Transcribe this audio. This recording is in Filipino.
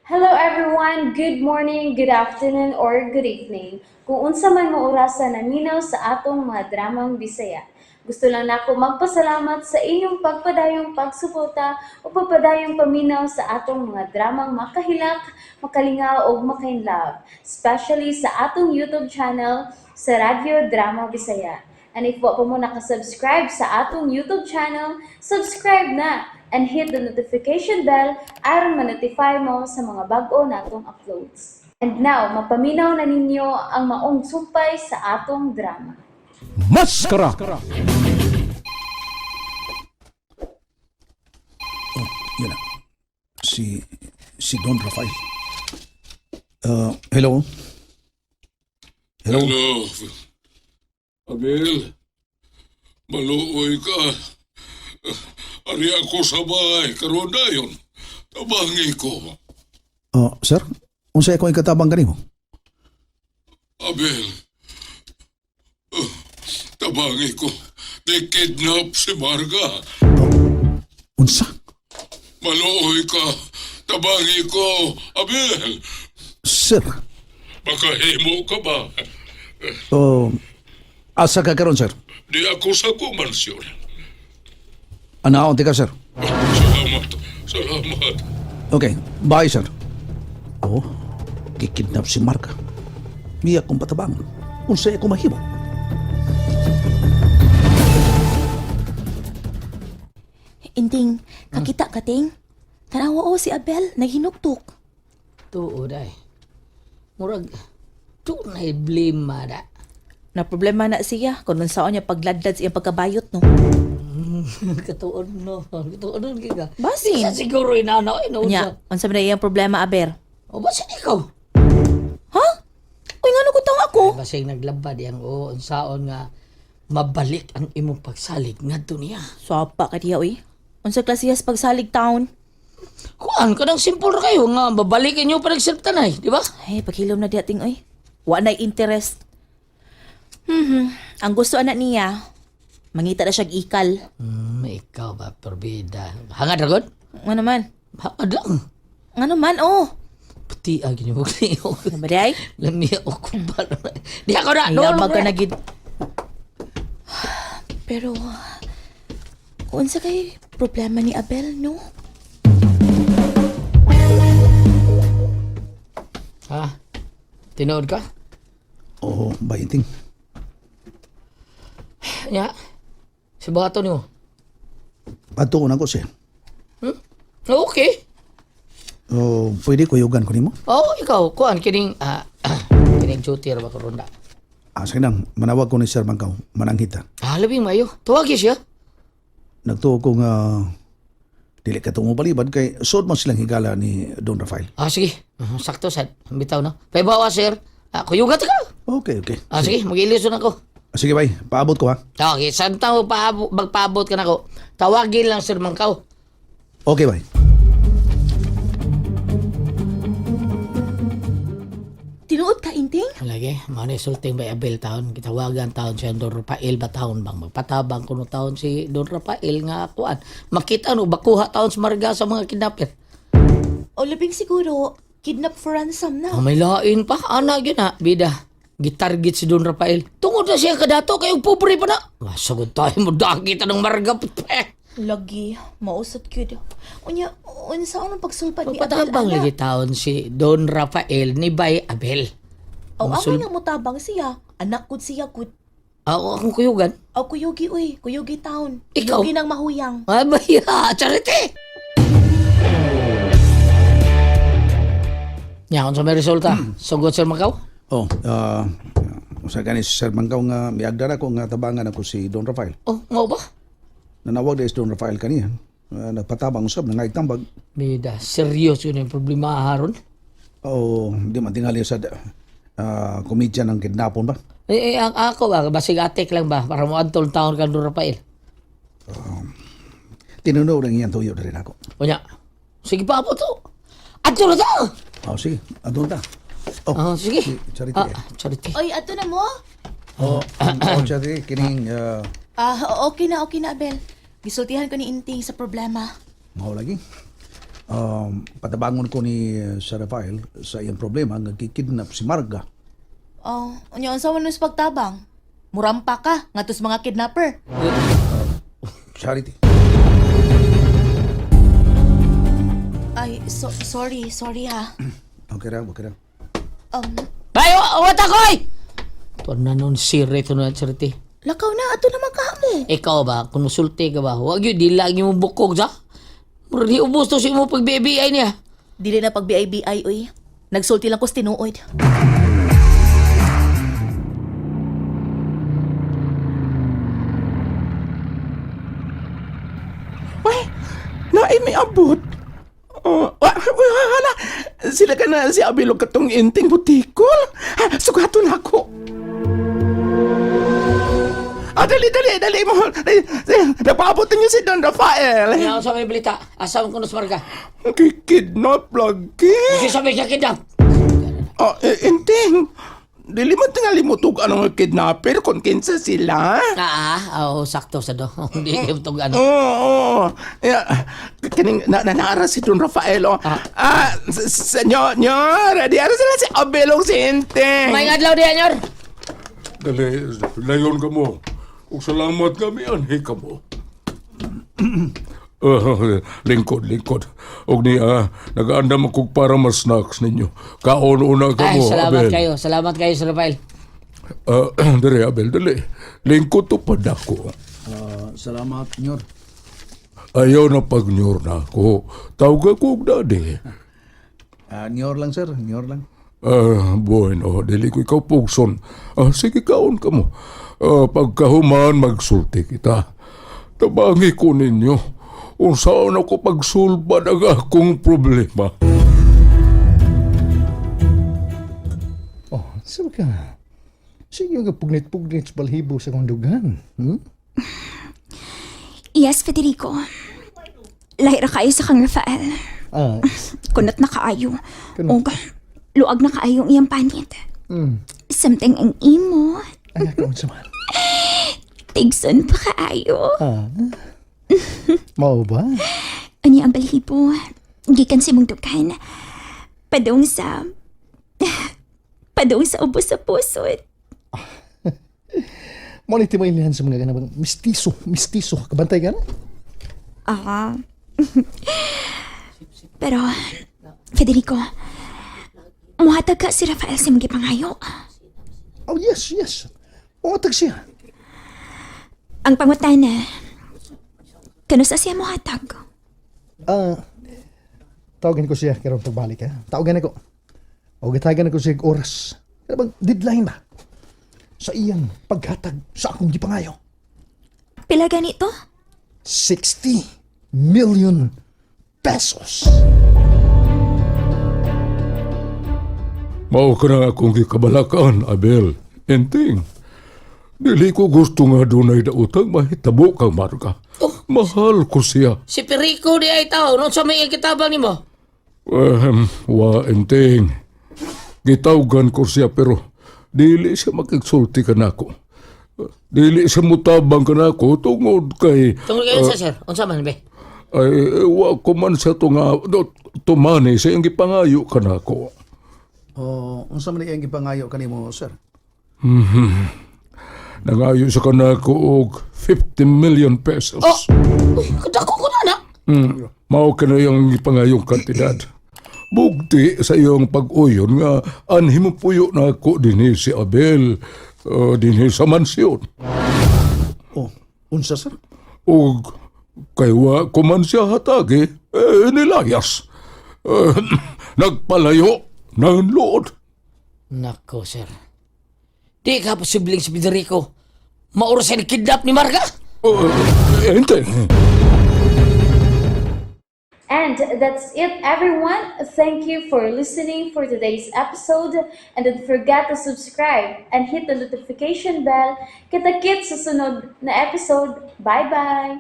Hello everyone, good morning, good afternoon, or good evening. Kung unsa man mo orasan naminaw sa atong mga dramang Bisaya. Gusto lang nako magpasalamat sa inyong pagpadayong pagsuporta o pagpadayong paminaw sa atong mga dramang makahilak, makalingaw o makainlove, especially sa atong YouTube channel sa Radyo Drama Bisaya. And if wa pa mo nakasubscribe sa atong YouTube channel, subscribe na and hit the notification bell aron ma-notify mo sa mga bag-o natong uploads. And now, mapaminaw na ninyo ang maong sumpay sa atong drama. Maskara! Yan na. Si Don Rafael. Hello? Hello? Hello, Abel. Maluoy ka. Ari ako sa bahay, karon dayon. Tabangi ko. Sir? Unsay ako ikatabang kanimo? Abel. Tabangi ko. Nakidnap si Marga. Unsa? Maluoy ka. Tabangi ko. Abel. Sir? Makahimo ka ba? Asa ka karon, sir? Di ako sa kumansyon. Anaon ka, sir? Salamat. Salamat. Okay, bye, sir. Kikidnap si Marga. Miya kong patabang. Unsay ako mahimo? Inting, kakita ka, Ting. Tanawa o si Abel, naghinuktok. Tuod ay. Murag, tunay blame mada. Na problema na siya kung saan niya pagladlad sa iyang pagkabayot, no? Katuod no. Katuod no. Kika. Basin. Isa siguro inanaw. Nya, unsa man na iyang problema, Aber? O basin ikaw? Ha? Uy, nga nagutang ako. Basing naglabad yang o unsaon nga mabalik ang imong pagsalig ngadto niya. Swapa ka diya, uy. Unsa klasiyas pagsalig taon? Kuan ka nang simple ra kayo nga babalikin niyo pa nagsiltanay, di ba? Ay, paghilom na diya, Ting, uy. Wa na interest. Ang gusto anak niya, mangita na siyang ikal. Ikaw ba, perbida. Hangad ra gud? Nga naman. Hangad lang. Nga naman, oh. Pati agi niyo niyo. Nabaday? Lamiya o kumpara. Di ako na. Ay, labag ka na gid. Pero, unsa kay problema ni Abel, no? Ha? Tinood ka? Bayiting. Ya. Si bato niyo. Atuon ako, sir. Okay. Pwede kuyugan ko nimo? Ikaw, kuan kining kining duty ra ba ko ronda. Sige nang, manawag ko ni Sir Mangkaw, mananghita. Labing mayo. Tuwag siya. Nagtuo ko nga dili ka tungo balibad kay sud man silang higala ni Don Rafael. Sige. Sakto sad. Bitaw na. Paibawa sir. Kuyugat ka. Okay. Sige, mag-ilisod ako. Sige, bye. Paabot ko, ha? Okay, saan tao magpaabot ka na ko? Tawagin lang sir Mangkaw. Okay, bye. Tinuod ka, Inting? Lagi, mga sulting by Abel taon. Kitawagan taon siya Don Rafael ba taon bang magpatabang kuno taon si Don Rafael nga kuan. Makita no, bakuha taon sa Marga sa mga kidnapper. O labing siguro, kidnap for ransom na. May lain pa. Ana yun ha, bida. Gitarget si Don Rafael. Tungod na siya kadato, kayong pobre pa na. Masagod tayo mo dakita ng Marga. Lagi, mausot yun. Unya, unsa ang pagsulpad ni Abel, Magpatabang lagi taon si Don Rafael ni Bay Abel. O amay nga mutabang siya. Anak kud siya kud. Ako akong kuyugan. O kuyugi uy, kuyugi taon. Ikaw? Kuyugi ng mahuyang. Abaya, charity! Nya, kung sa may resulta, sugod sir Mangkaw? Usa gani si Sir Mangkaw nga miagdara ko nga tabangan ako si Don Rafael. Nga ba? Nanawag dahil si Don Rafael kaniya. Nagpatabang usab, nangaytambag. Bida, serious yun yung problema haron. Di man tingali sa komedya ng kidnapon ba? Ako ba, basig atik lang ba, para mo antol taon ka Don Rafael. Tinunaw rin yan tuyo rin ako. Kunya, sige pa po to. Antol na to! Sige, adun ta. Sige. Si Charity. Charity. Oy, ato na mo? Charity, kining Okay na, Abel. Gisultihan ko ni Inting sa problema. mao lagi. patabangon ko ni Sir Rafael sa iyang problema nga kikidnap si Marga. Oh, unya unsa man sa pagtabang? Murampa ka ngadto sa mga kidnapper. Charity. Ay, sorry ha. Okay ra, okay ra. Bayo, awat ako'y! Ito na nun sire, ito na sirti. Lakaw na ato naman ka mo. Ikaw ba, kung musulti ka ba, huwag yun, di lagi mo bukog sa. Mura di ubos to si mo pag-BBI niya. Dili na pag BIBI oy. Nagsulti lang ko sa tinuod. Why? Naay may abot. Wala. Sila ka na si Abilog katong inting butikol. Sugato na ako. Dali mo. Napaabot niyo si Don Rafael. Kaya ako sa may balita, asam ko na sa marga. Kikidnap lagi. Kasi sabi siya kidnap. Inting. Dili man tingali mo tug anong kidnapper kung kinsa sila. Sakto sa do. Hindi kayo itong ano. Oo. Kaning naara si Don Rafael. Senyor, di ara sila si Abelong si Inting. May adlaw diyan, Nyor. Dali, layon ka mo. Ug salamat kami anhi ka mo. Lingkod. Og ni nag-aandam ako para mas snacks ninyo. Kaon una ka Ay, mo, salamat Abel. kayo. Salamat kayo, Sir Rafael. Dali, Abel, dali. Lingkod to pa dako. Salamat, Nyor. Ayaw na pag-nyor na ako. Tawag ako og dadi. Nyor lang, sir. Nyor lang. Bueno, dili ko ikaw pugson. Sige, kaon ka mo. Pagkahuman, magsulti kita. Tabangi ko ninyo. Kung saan ako pagsulba ng akong problema. Sabi ka, sige yung pugnit-pugnit sa balhibo sa kondugan. Yes, Federico. Lahi ra kayo sa kang Rafael. Kunat na kaayo. O luag na kaayo ang iyang panit. Something ang imo. Kaon sa man. Tigson pa kaayo. Mao ba? Ani ang balhibo. Gikan si mong dukan. Padung sa ubos sa pusod. Mo ni timailihan sa mga ganabang mistiso. Kabantay ka na? Pero, Federico, muhatag ka si Rafael sa mga pangayo. Oh, yes. Umatag siya. Ang pangutana, kano sa siya muhatag? Tawagan ko siya karong pagbalik ha. Tawagan ako. O gatagan ako siya oras. Ano bang deadline ba? Sa iyang paghatag sa akong gipangayo. Pila ganito? 60 million pesos. Mao ka na akong gikabalakan, Abel. Enting. Dili ko gusto nga dunay dautang mahitabo kang Marga. Mahal ko siya. Si Perico di ay tao. Noon sa may kitabang ni mo. Enting. Gitawgan ko siya pero dili siya makigsulti ka na ako. Dili siya mutabang ka na ako tungod kay... Tungkol kayo sa sir. Unsa man be? Ay, wa ko man siya tumani sa iyong gipangayo ka na ako. Unsa man iyang gipangayo kanimo, sir? Nangayo sa kanako og 50 million pesos. Kadako ko na na. Mao ka na yung gipangayong kantidad. Bugti sa iyong pag-uyon nga anhimo puyo na ako dinhi si Abel dinhi sa mansyon. Unsa, sir? Og kay wa ko man siya hatagi, nilayas. Nagpalayo ng lood. Nako, sir. Di ka posibleng si Federico mauro sa kidnap ni Marga? Ente. And that's it, everyone. Thank you for listening for today's episode. And don't forget to subscribe and hit the notification bell. Kita-kits sa sunod na episode. Bye-bye!